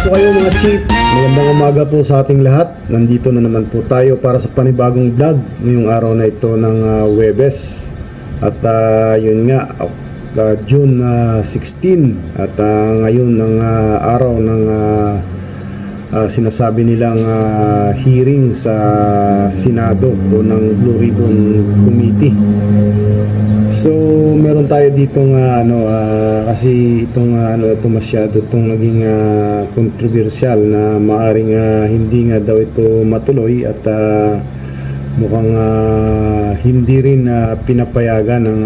po kayo mga chief. Magandang umaga po sa ating lahat. Nandito na naman po tayo para sa panibagong vlog ngayong araw na ito ng Huwebes. At yun nga, June 16 at ngayon ng araw ng sinasabi nilang hearing sa Senado o ng Blue Ribbon Committee. So meron tayo ditong kasi itong ito masyado itong naging controversial na maaring hindi nga daw ito matuloy at mukhang hindi rin pinapayagan ng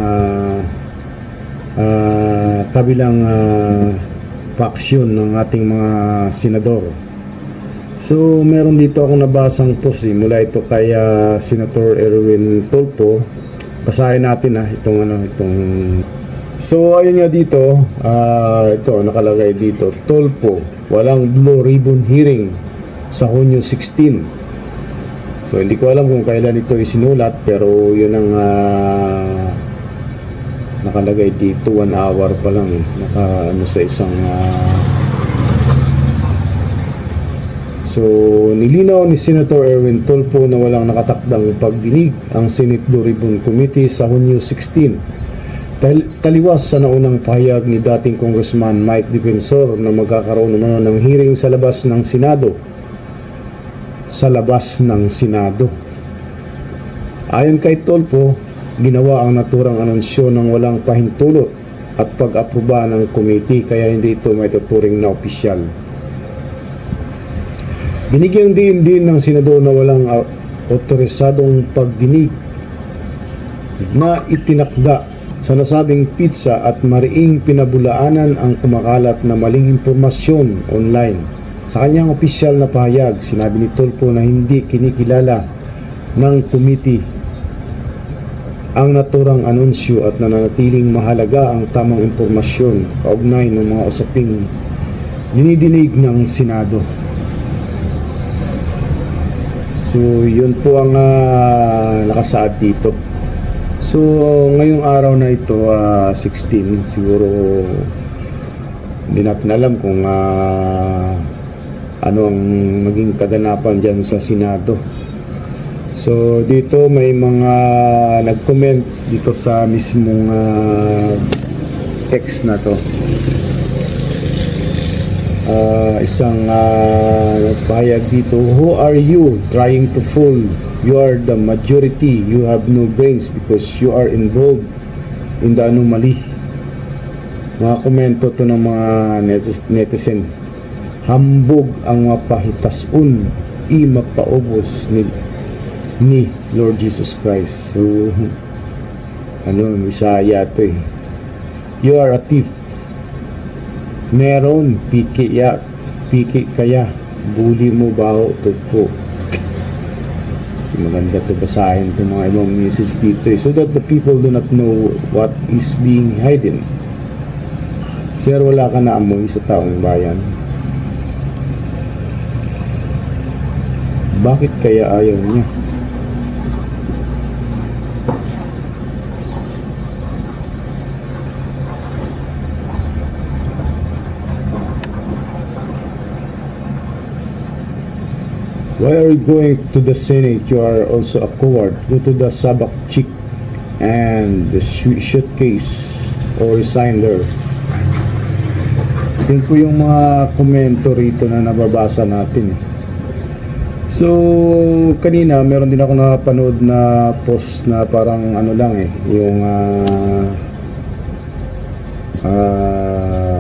kabilang faction ng ating mga senador. So meron dito akong nabasang post mula ito kay Senator Erwin Tulfo. Basahin natin itong So ayun nga dito, ito nakalagay dito, Tulfo, walang Blue Ribbon hearing sa Hunyo 16. So hindi ko alam kung kailan ito isinulat, pero yun ang nakalagay dito, 1 hour pa lang sa isang So, nilinaw ni Senator Erwin Tulfo na walang nakatakdang pagdinig ang Senate Blue Ribbon Committee sa Hunyo 16. Taliwas sa naunang pahayag ni dating Congressman Mike Defensor na magkakaroon naman ng hearing sa labas ng Senado. Sa labas ng Senado. Ayon kay Tulfo, ginawa ang naturang anunsyo ng walang pahintulot at pag-aproba ng committee kaya hindi ito maituturing na opisyal. Binigyang din ng senador na walang otorisadong pagdinig na itinakda sa nasabing pizza at mariing pinabulaanan ang kumakalat na maling impormasyon online. Sa kanyang opisyal na pahayag, sinabi ni Tulfo na hindi kinikilala ng committee ang naturang anunsyo at nananatiling mahalaga ang tamang impormasyon kaugnay ng mga usaping dinidinig ng Senado. So yun po ang nakasaad dito. So ngayong araw na ito 16, siguro hindi natin alam kung ano ang maging kaganapan dyan sa Senado. So dito may mga nag-comment dito sa mismong text na to. Isang nagpahayag dito, who are you trying to fool? You are the majority. You have no brains because you are involved in the anomaly. Mga komento to ng mga netizen. Hambog ang mapahitasun mapaubos ni Lord Jesus Christ. So Bisaya to eh. You are a thief. Meron piki kaya buli mo baho Tulfo. Maganda to basahin itong mga ibang message dito so that the people do not know what is being hidden. Sir, wala ka na amoy sa taong bayan. Bakit kaya ayaw niya? Why are you going to the Senate? You are also a coward. Go to the Sabak chick and the suitcase or resign there. Yun po yung mga komento rito na nababasa natin eh. So kanina meron din ako napanood na post na parang yung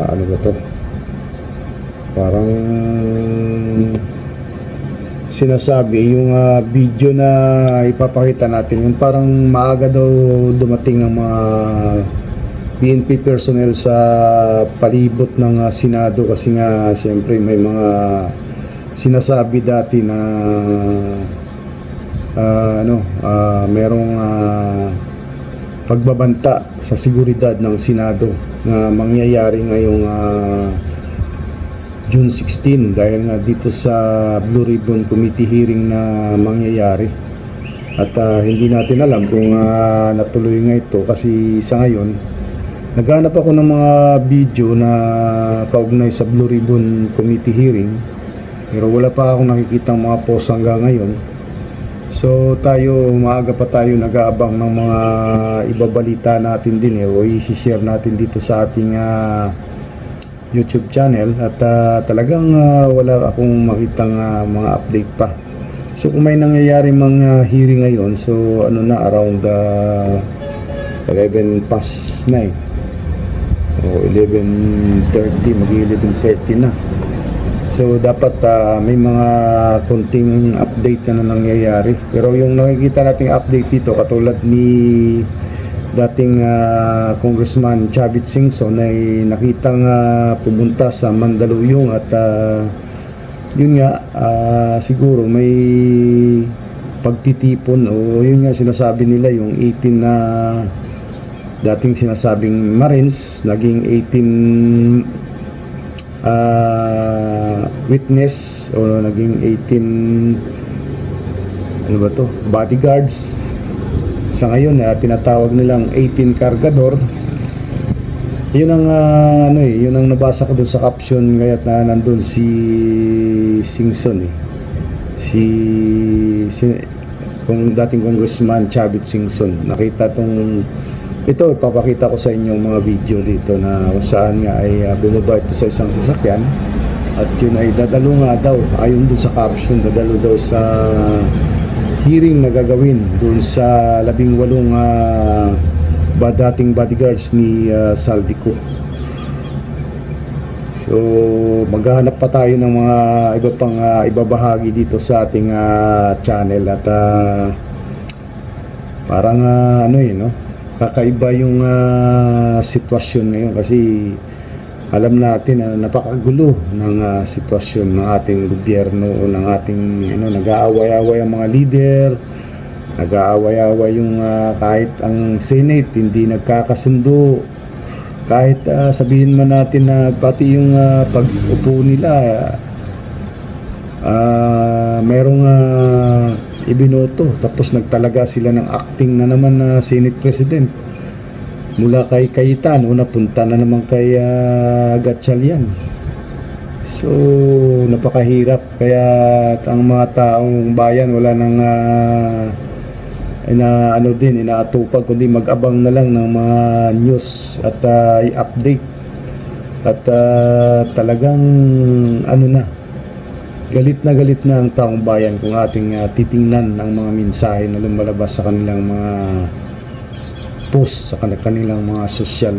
ano ba to? Parang sinasabi yung video na ipapakita natin yung parang maaga daw dumating ang mga PNP personnel sa palibot ng Senado kasi nga siyempre may mga sinasabi dati na merong pagbabanta sa seguridad ng Senado na mangyayari ngayong June 16 dahil nga dito sa Blue Ribbon Committee hearing na mangyayari. At hindi natin alam kung natuloy nga ito kasi sa ngayon Naghanap ako ng mga video na kaugnay sa Blue Ribbon Committee hearing, pero wala pa akong nakikitang mga post hanggang ngayon. So maaga pa tayo nag-aabang ng mga ibabalita natin din o i-share natin dito sa ating YouTube channel, at talagang wala akong makitang mga update pa. So kung may nangyayari mga hearing ngayon, so around 11 past 9 o 11:30, mag-11:30 na. So dapat may mga konting update na nangyayari. Pero yung nakikita nating update dito, katulad ni dating Congressman Chavit Singson, ay nakitang pumunta sa Mandaluyong, at yun nga, siguro may pagtitipon, o yun nga sinasabi nila, yung 18 na dating sinasabing Marines, naging 18 witness, o naging 18 bodyguards. Sa ngayon tinatawag nilang 18 kargador. Yun ang yun ang nabasa ko dun sa caption, kaya't nandun si Singson kung dating Congressman Chavit Singson. Nakita ito, ipapakita ko sa inyo mga video dito na kung saan nga ay bumaba ito sa isang sasakyan, at yun ay dadalo nga daw, ayon dun sa caption, dadalo daw sa hearing na gagawin dun sa 18 dating bodyguards ni Saldico. So maghahanap pa tayo ng mga iba pang ibabahagi dito sa ating channel, at parang kakaiba yung sitwasyon ngayon, kasi alam natin na napakagulo ng sitwasyon ng ating gobyerno, o ng ating nag-aaway-away ang mga leader, nag-aaway-away yung kahit ang Senate hindi nagkakasundo, kahit sabihin man natin na pati yung pag-upo nila merong ibinoto, tapos nagtalaga sila ng acting na naman na Senate President, mula kay Cayetano napunta na naman kay Gatchalian. So napakahirap, kaya ang mga taong bayan wala nang inaatupag, kundi mag-abang na lang ng mga news at i-update. At talagang galit na ang taong bayan kung ating titingnan ang mga mensahe na lumalabas sa kanilang mga post, sa kanilang mga social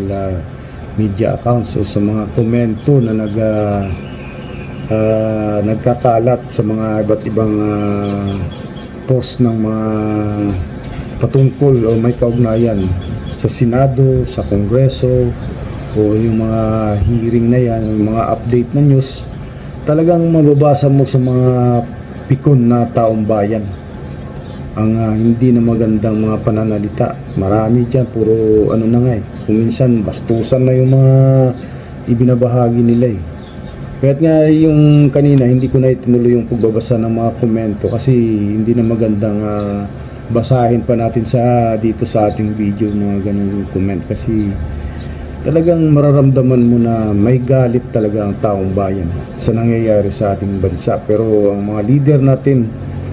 media accounts, o sa mga komento na nagkakalat sa mga iba't ibang post ng mga patungkol o may kaugnayan sa Senado, sa Kongreso, o yung mga hearing na yan, yung mga update na news. Talagang mababasa mo sa mga pikon na taong bayan ang hindi na magandang mga pananalita. Marami dyan, puro kung minsan bastusan na yung mga ibinabahagi nila Kaya't nga yung kanina hindi ko na itinuloy yung pagbabasa ng mga komento, kasi hindi na magandang basahin pa natin dito sa ating video mga ganung comment, kasi talagang mararamdaman mo na may galit talaga ang taong bayan sa nangyayari sa ating bansa. Pero ang mga leader natin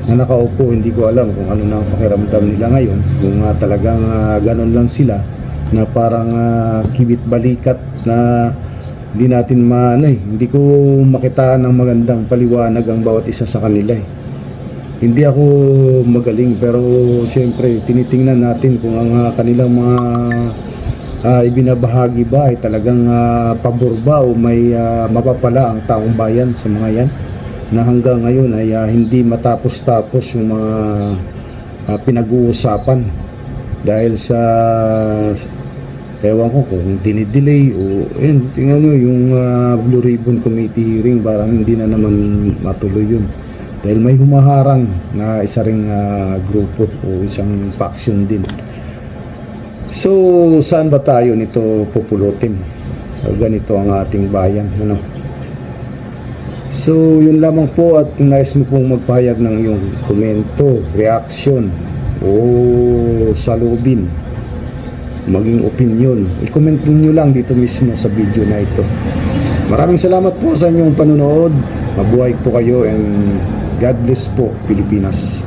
na nakaupo, hindi ko alam kung ano na ang pakiramdam nila ngayon, kung talagang ganon lang sila, na parang kibit balikat, na hindi natin hindi ko makitaan ng magandang paliwanag ang bawat isa sa kanila Hindi ako magaling, pero siyempre tinitingnan natin kung ang kanilang mga ibinabahagi ba ay talagang pabor ba, o may mapapala ang taong bayan sa mga yan, na hanggang ngayon ay hindi matapos-tapos yung mga pinag-uusapan dahil sa ewan ko kung dinidelay, o tingnan nyo yung Blue Ribbon Committee hearing, parang hindi na naman matuloy yun dahil may humaharang na isa ring grupo o isang faction din. So saan ba tayo nito pupulutin? Ganito ang ating bayan, So yun lamang po, at kung nais mo pong magpahayag ng iyong komento, reaksyon, o salubin, maging opinion. I-comment nyo lang dito mismo sa video na ito. Maraming salamat po sa inyong panonood. Mabuhay po kayo and God bless po Pilipinas.